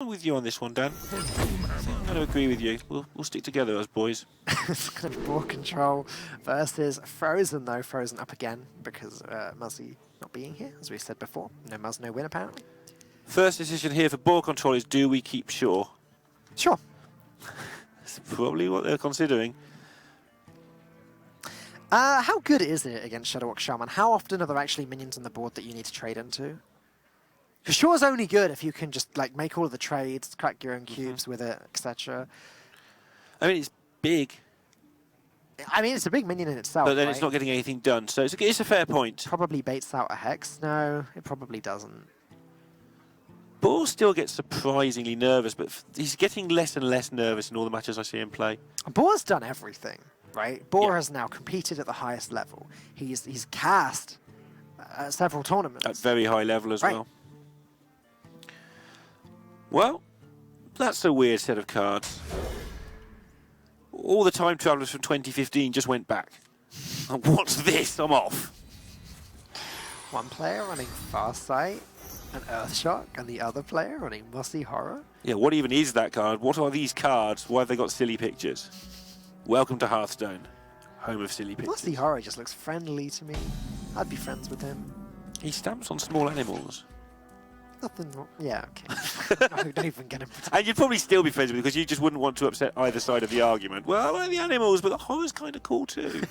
I'm with you on this one, Dan. I'm going to agree with you. We'll stick together as boys. It's going to be ball control versus Frozen, though. Frozen up again because Muzzy not being here, as we said before. No Muzz, no win, apparently. First decision here for ball control is, do we keep Shaw? Sure. That's probably what they're considering. How good is it against Shadowwalk Shaman? How often are there actually minions on the board that you need to trade into? Because Shaw's only good if you can just like make all of the trades, crack your own cubes with it, etc. I mean, it's big, I mean, it's a big minion in itself, but then right? it's not getting anything done, so it's a fair point. Probably baits out a Hex. No, it probably doesn't. Ball still gets surprisingly nervous, but he's getting less and less nervous in all the matches I see him play. Boar's done everything, right? Boar Yeah. has now competed at the highest level. He's cast at several tournaments. At very high level as Right. well. Well, that's a weird set of cards. All the time travelers from 2015 just went back. What's this? I'm off. One player running Farsight and Earthshock, and the other player running Mossy Horror. Yeah, what even is that card? What are these cards? Why have they got silly pictures? Welcome to Hearthstone, home of silly pictures. Mossy Horror just looks friendly to me. I'd be friends with him. He stamps on small animals. Nothing wrong. Yeah, okay. No, don't even get him. And you'd probably still be friends with him because you just wouldn't want to upset either side of the argument. Well, I like the animals, but the horror's kind of cool too.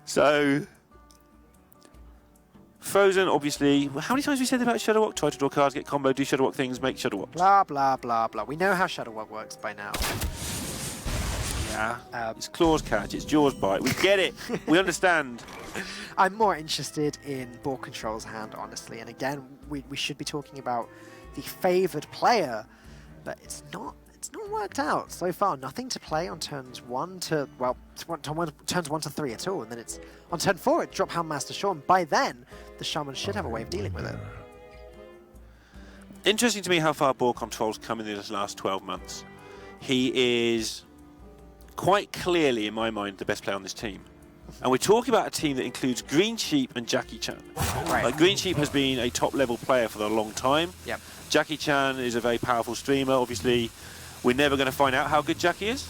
So, Frozen, obviously. How many times have we said about Shadowwalk? Try to draw cards, get combo, do Shadowwalk things, make Shadowwalk. Blah, blah, blah, blah. We know how Shadowwalk works by now. Yeah. It's claws catch, it's jaws bite. We get it. We understand. I'm more interested in Ball Control's hand, honestly. And again, we should be talking about the favoured player, but it's not worked out so far. Nothing to play on turns turns 1 to 3 at all, and then it's on turn 4 it drop Houndmaster Shaw, and by then the Shaman should have a way of dealing with it. Interesting to me how far Ball Control's come in this last 12 months. He is quite clearly, in my mind, the best player on this team. And we're talking about a team that includes Green Sheep and Jackie Chan. Right. Green Sheep has been a top-level player for a long time. Yep. Jackie Chan is a very powerful streamer. Obviously, we're never going to find out how good Jackie is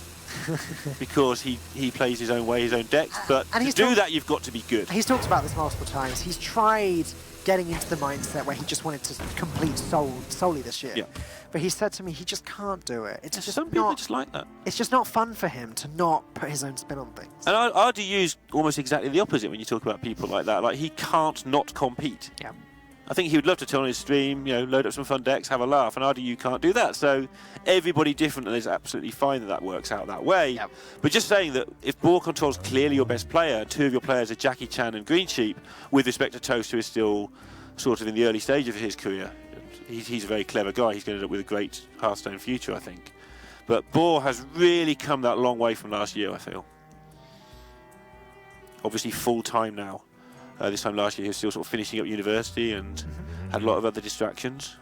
because he plays his own way, his own decks. But And to do that, you've got to be good. He's talked about this multiple times. He's tried getting into the mindset where he just wanted to complete solely this year. Yeah. But he said to me he just can't do it. It's just Some people are not. just like that. It's just not fun for him to not put his own spin on things. And RDU's almost exactly the opposite when you talk about people like that. Like, he can't not compete. Yeah. I think he would love to turn on his stream, load up some fun decks, have a laugh, and RDU can't do that. So everybody different, and it's absolutely fine that works out that way. Yep. But just saying that if Ball Control's clearly your best player, two of your players are Jackie Chan and Green Sheep, with respect to Toast, who is still sort of in the early stage of his career. He's a very clever guy. He's going to end up with a great Hearthstone future, I think. But Ball has really come that long way from last year, I feel. Obviously full-time now. This time last year he was still sort of finishing up university and had a lot of other distractions.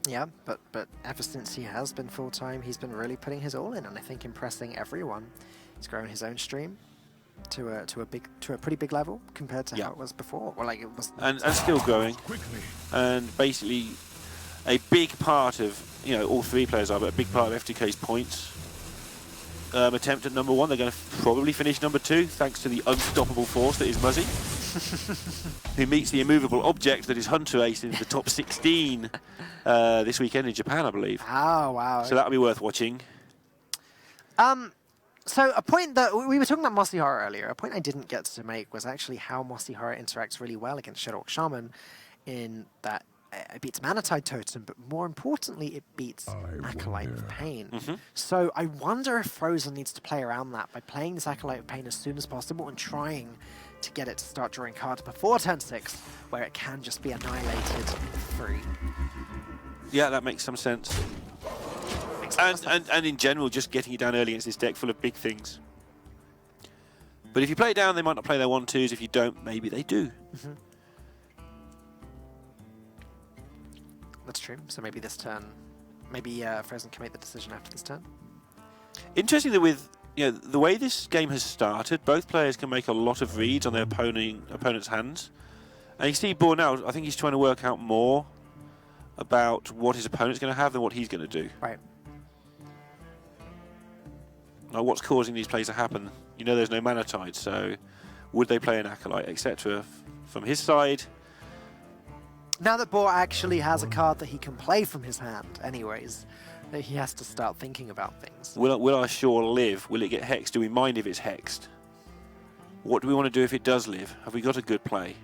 Yeah, but ever since he has been full-time, he's been really putting his all in, and I think impressing everyone. He's grown his own stream to a pretty big level compared to how it was before. Well, like it was, and still growing. And basically, a big part of all three players are, but a big part of FTK's points attempt at number 1. They're going to probably finish number 2, thanks to the unstoppable force that is Muzzy, who meets the immovable object that is Hunter Ace in the top 16 this weekend in Japan, I believe. Oh wow! So that'll be worth watching. So a point that we were talking about Mossy Horror earlier, a point I didn't get to make was actually how Mossy Horror interacts really well against Shadowwalk Shaman, in that it beats Manatide Totem, but more importantly, it beats Acolyte of Pain. So I wonder if Frozen needs to play around that by playing this Acolyte of Pain as soon as possible and trying to get it to start drawing cards before turn 6, where it can just be annihilated free. Yeah, that makes some sense. And in general, just getting it down early against this deck full of big things. But if you play it down, they might not play their 1-2s. If you don't, maybe they do. That's true. So maybe this turn, maybe Frozen can make the decision after this turn. Interesting that with the way this game has started, both players can make a lot of reads on their opponent's hands. And you see board now, I think he's trying to work out more about what his opponent's going to have than what he's going to do. Right. Now, what's causing these plays to happen? You know there's no Mana Tide, so would they play an Acolyte, etc. From his side? Now that Boar actually has a card that he can play from his hand anyways, he has to start thinking about things. Will our Shore live? Will it get hexed? Do we mind if it's hexed? What do we want to do if it does live? Have we got a good play?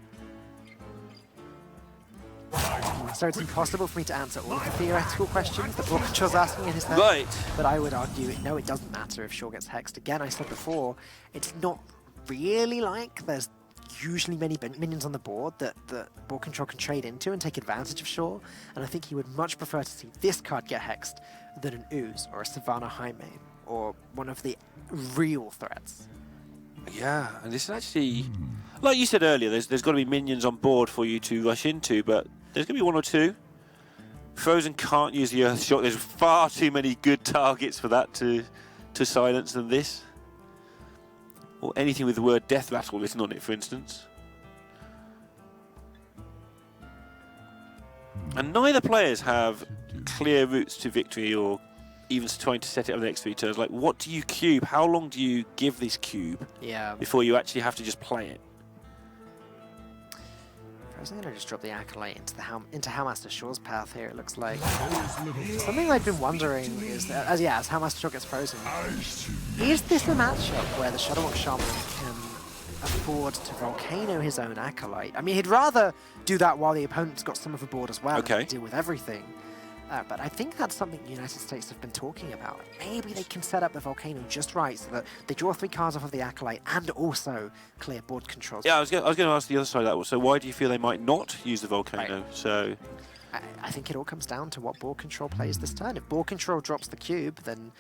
So it's impossible for me to answer all the theoretical questions that Boar Control's asking in his head. Right. But I would argue, no, it doesn't matter if Shore gets hexed. Again, I said before, it's not really like there's usually many minions on the board that Boar Control can trade into and take advantage of Shore. And I think he would much prefer to see this card get hexed than an Ooze or a Savannah Highmane or one of the real threats. Yeah, and this is actually, like you said earlier, there's got to be minions on board for you to rush into, but there's going to be one or two. Frozen can't use the Earth Shock. There's far too many good targets for that to silence than this. Or anything with the word Death Rattle written on it, for instance. And neither players have clear routes to victory or even trying to set it up the next 3 turns. Like, what do you cube? How long do you give this cube before you actually have to just play it? I'm going to just drop the Acolyte into Hellmaster Shore's path here, it looks like. Something I've been wondering is, as Hellmaster Shore gets frozen, is this a matchup where the Shadowwalk Shaman can afford to Volcano his own Acolyte? I mean, he'd rather do that while the opponent's got some of the board as well and deal with everything. But I think that's something the United States have been talking about. Maybe they can set up the Volcano just right so that they draw 3 cards off of the Acolyte and also clear board controls. Yeah, I was going to ask the other side of that. So why do you feel they might not use the Volcano? Right. So I think it all comes down to what board control plays this turn. If board control drops the cube, then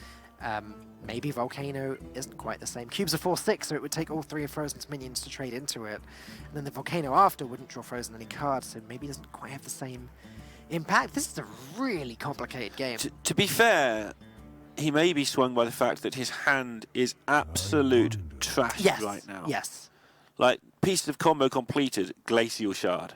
maybe Volcano isn't quite the same. Cube's a 4/6, so it would take all 3 of Frozen's minions to trade into it. And then the Volcano after wouldn't draw Frozen any cards, so maybe it doesn't quite have the same impact. This is a really complicated game. To be fair, he may be swung by the fact that his hand is absolute trash right now. Yes. Like, pieces of combo completed, Glacial Shard.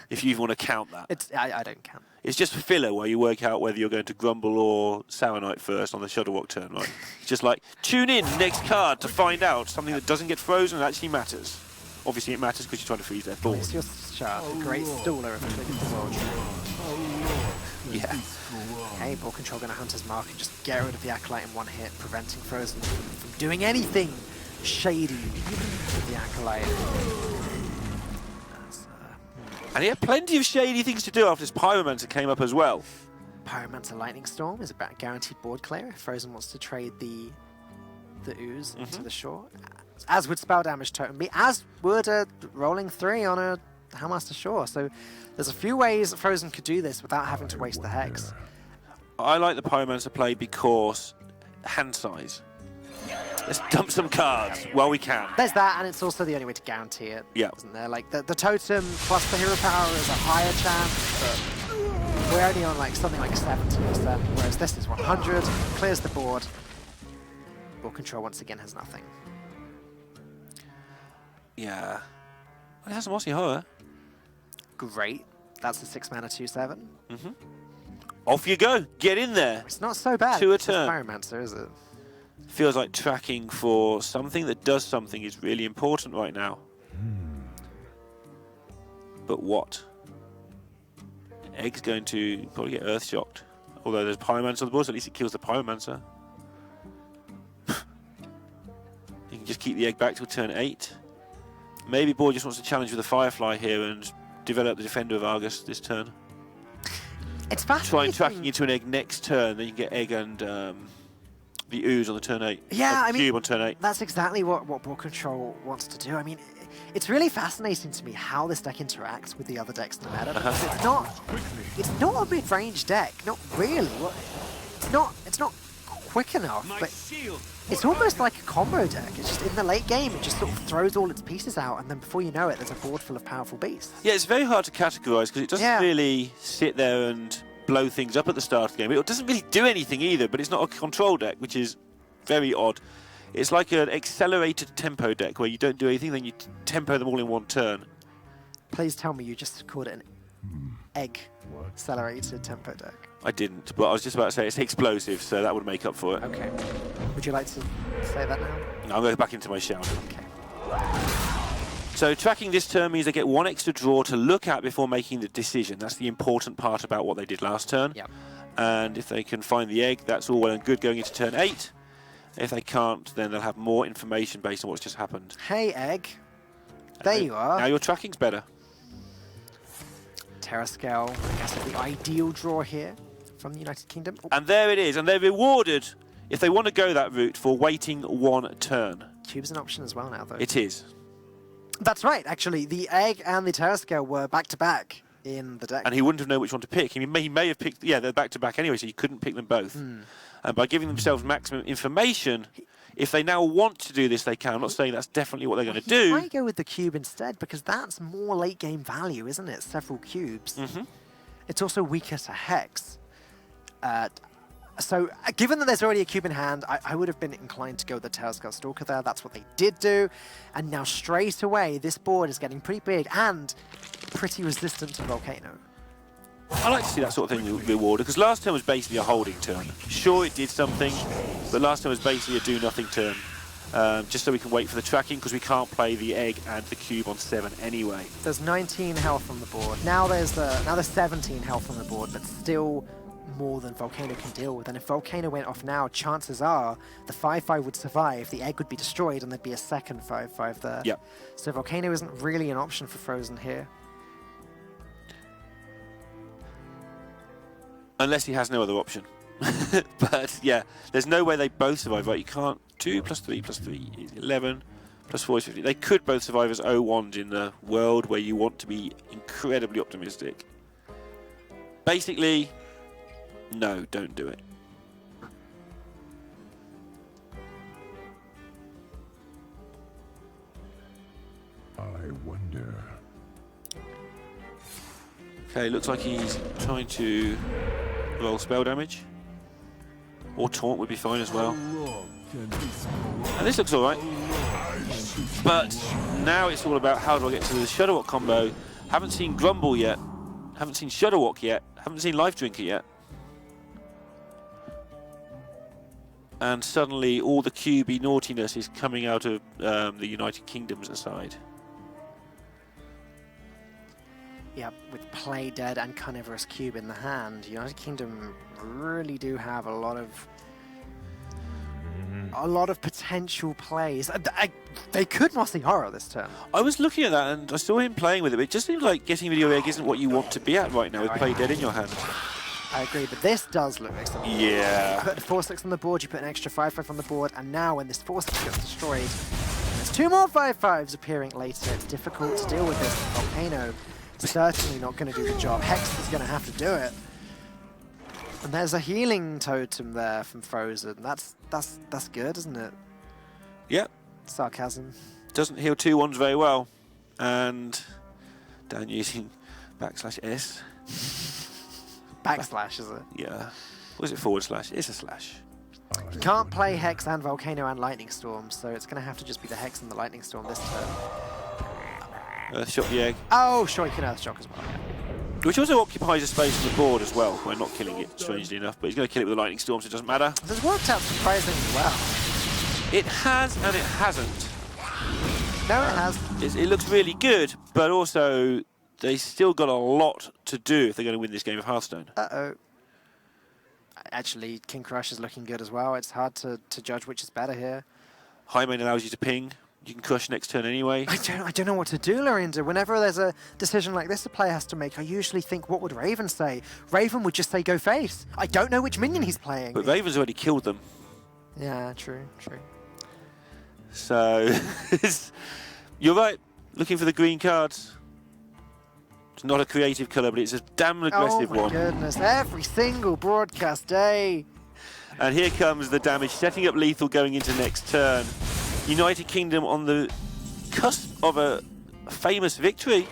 If you even want to count that. I don't count. It's just filler where you work out whether you're going to Grumble or Saronite first on the Shadowwalk turn, right? It's just like, tune in next card to find out something that doesn't get frozen and actually matters. Obviously it matters because you're trying to freeze their board. Glacial Shard, the great stooler of the world. Yeah. Okay, Board Control going to Hunter's Mark and just get rid of the Acolyte in one hit, preventing Frozen from doing anything shady with the Acolyte. And he had plenty of shady things to do after his Pyromancer came up as well. Pyromancer Lightning Storm is about guaranteed board clear if Frozen wants to trade the Ooze into the Shore. As would Spell Damage Totem be, as would a rolling 3 on a Hellmaster Shore. So there's a few ways that Frozen could do this without having to waste the Hex. I like the Pyromancer play because hand size. Let's dump some cards while we can. There's that, and it's also the only way to guarantee it, isn't there? Like, the Totem plus the Hero Power is a higher chance, but we're only on like something like 70%, whereas this is 100, clears the board. Board Control once again has nothing. Yeah. Well, it has a Mossy Horror. Great. That's a 6-mana 2/7. Off you go. Get in there. It's not so bad. 2 a it's turn. Pyromancer, is it? Feels like tracking for something that does something is really important right now. But what? Egg's going to probably get Earth Shocked. Although there's Pyromancer on the board, so at least it kills the Pyromancer. You can just keep the Egg back till turn 8. Maybe board just wants to challenge with a Firefly here and develop the Defender of Argus this turn. It's fascinating. Try and tracking into an Egg next turn, then you can get Egg and the Ooze on the turn 8. Yeah, I mean, Cube on turn 8. That's exactly what Board Control wants to do. I mean, it's really fascinating to me how this deck interacts with the other decks in the meta. Because it's not a mid-range deck, not really. It's not quick enough, but it's almost like a combo deck. It's just in the late game, it just sort of throws all its pieces out, and then before you know it, there's a board full of powerful beasts. Yeah, it's very hard to categorize because it doesn't really sit there and blow things up at the start of the game. It doesn't really do anything either, but it's not a control deck, which is very odd. It's like an accelerated tempo deck where you don't do anything, then you tempo them all in one turn. Please tell me you just called it an egg accelerated tempo deck. I didn't, but I was just about to say it's explosive, so that would make up for it. Okay. Would you like to say that now? No, I'm going back into my shell. Okay. So tracking this turn means they get one extra draw to look at before making the decision. That's the important part about what they did last turn. Yep. And if they can find the egg, that's all well and good going into turn 8. If they can't, then they'll have more information based on what's just happened. Hey, egg. There you are. Now your tracking's better. Terrascale, I guess, is the ideal draw here from the United Kingdom. Oh, And there it is. And they're rewarded, if they want to go that route, for waiting one turn. Cube's an option as well now, though. It is. That's right, actually. The egg and the Terrascale were back-to-back in the deck. And he wouldn't have known which one to pick. He may have picked... Yeah, they're back-to-back anyway, so you couldn't pick them both. And by giving themselves maximum information, if they now want to do this, they can. I'm not saying that's definitely what they're going to do. He might go with the cube instead, because that's more late-game value, isn't it? Several cubes. It's also weaker to Hex. So, given that there's already a cube in hand, I would have been inclined to go with the Terrascale Stalker there. That's what they did do. And now, straight away, this board is getting pretty big and pretty resistant to Volcano. I like to see that sort of thing rewarded, because last turn was basically a holding turn. Sure, it did something, but last turn was basically a do-nothing turn. Just so we can wait for the tracking, because we can't play the egg and the cube on 7 anyway. There's 19 health on the board. Now there's 17 health on the board, but still more than Volcano can deal with. And if Volcano went off now, chances are the 5-5 would survive, the egg would be destroyed, and there'd be a second 5-5 there. Yep. So Volcano isn't really an option for Frozen here. Unless he has no other option. But yeah, there's no way they both survive, right? You can't. 2 plus 3 plus 3 is 11, plus 4 is 50. They could both survive as 0-1s in the world where you want to be incredibly optimistic. Basically, no, don't do it. I wonder. Okay, looks like he's trying to roll spell damage. Or taunt would be fine as well. And this looks alright. But now it's all about how do I get to the Shudderwock combo. Haven't seen Grumble yet. Haven't seen Shudderwock yet. Haven't seen Life Drinker yet. And suddenly all the QB naughtiness is coming out of the United Kingdom's side. Yeah, with Play Dead and Carnivorous Cube in the hand, United Kingdom really do have a lot of potential plays. They could Mossy Horror this turn. I was looking at that and I saw him playing with it, but it just seems like getting Video Egg isn't what you want to be at right now with Play Dead in your hand. I agree, but this does look like something. Yeah. You put a 4-6 on the board, you put an extra 5-5 on the board, and now when this 4-6 gets destroyed, there's 2 more 5-5s appearing later. It's difficult to deal with this. Volcano certainly not going to do the job. Hex is going to have to do it. And there's a healing totem there from Frozen. That's good, isn't it? Yep. Sarcasm. Doesn't heal 2-1s very well. And Dan using \S. Backslash, is it? Yeah. Was it /? It's a slash. You can't play Hex and Volcano and Lightning Storm, so it's going to have to just be the Hex and the Lightning Storm this turn. Earthshock the egg. Oh, sure, you can Earthshock as well. Which also occupies a space on the board as well. We're not killing it, strangely enough, but he's going to kill it with a Lightning Storm, so it doesn't matter. This has worked out surprisingly well. It has and it hasn't. No, it has. It looks really good, but also they still got a lot to do if they're going to win this game of Hearthstone. Uh-oh. Actually, King Crush is looking good as well. It's hard to judge which is better here. High main allows you to ping. You can crush next turn anyway. I don't know what to do, Lorinda. Whenever there's a decision like this a player has to make, I usually think, what would Raven say? Raven would just say, go face. I don't know which minion he's playing. But Raven's already killed them. Yeah, true. So, you're right. Looking for the green cards. It's not a creative colour, but it's a damn aggressive one. Oh my goodness, every single broadcast day. And here comes the damage, setting up lethal going into next turn. United Kingdom on the cusp of a famous victory.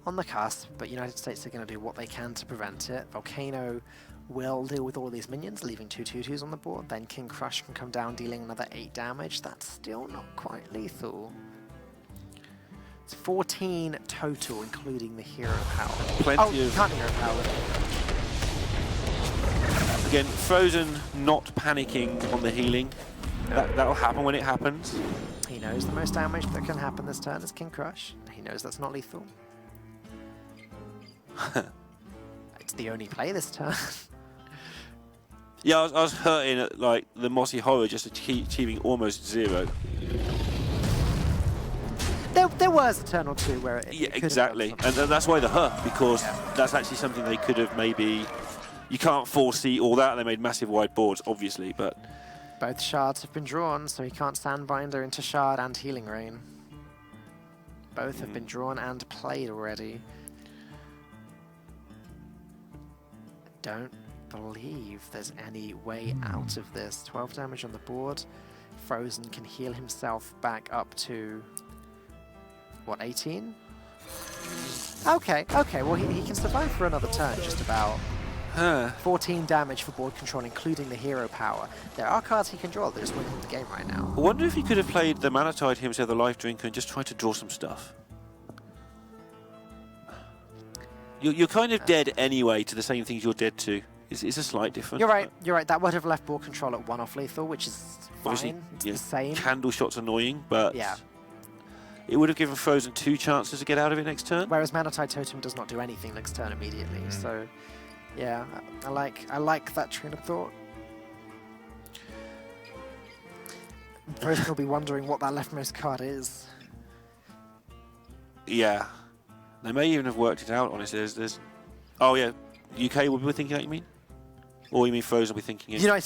On the cusp, but United States are going to do what they can to prevent it. Volcano will deal with all these minions, leaving 2 2/2s on the board. Then King Crush can come down, dealing another 8 damage. That's still not quite lethal. It's 14 total, including the hero power. Plenty you of- can't hero power. Again, Frozen not panicking on the healing. That'll happen when it happens. He knows the most damage that can happen this turn is King Crush. He knows that's not lethal. It's the only play this turn. Yeah, I was hurting at like the Mossy Horror just achieving almost 0. There was a turn or two where it Yeah, could have exactly. done something. And that's why the hurt, because that's actually something they could have maybe... You can't foresee all that. They made massive wide boards, obviously, but... Both shards have been drawn, so he can't Sandbinder into Shard and Healing Rain. Both have been drawn and played already. Don't believe there's any way out of this. 12 damage on the board. Frozen can heal himself back up to... what, 18? Okay, well he can survive for another turn, just about. 14 damage for board control, including the hero power. There are cards he can draw that just winning the game right now. I wonder if he could have played the Mana Tide himself, the Life Drinker, and just tried to draw some stuff. You're kind of dead anyway to the same things you're dead to. It's a slight difference. You're right. That would have left board control at 1 off lethal, which is Obviously, fine. It's yeah, the same. Candle Shot's annoying, but Yeah. it would have given Frozen 2 chances to get out of it next turn. Whereas Mana Tide Totem does not do anything next turn immediately. So, yeah, I like that train of thought. Frozen will be wondering what that leftmost card is. Yeah. They may even have worked it out, honestly. Oh, yeah. UK will be thinking that, you mean? Or you mean Frozen will be thinking it? The United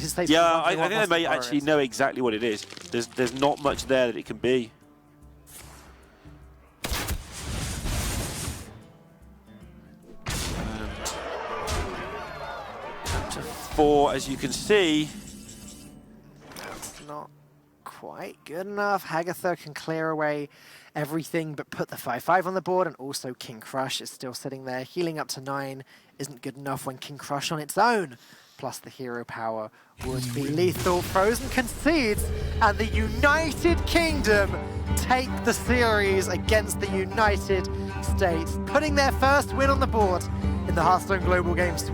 States. Yeah, will be I wondering think what they Monster may Horror actually is. know exactly what it is. There's not much there that it can be. Chapter 4, as you can see. That's not quite good enough. Hagatha can clear away everything but put the 5/5 on the board, and also King Crush is still sitting there. Healing up to 9 isn't good enough when King Crush on its own, plus the hero power, would be lethal. Frozen concedes, and the United Kingdom take the series against the United States, putting their first win on the board in the Hearthstone Global Games.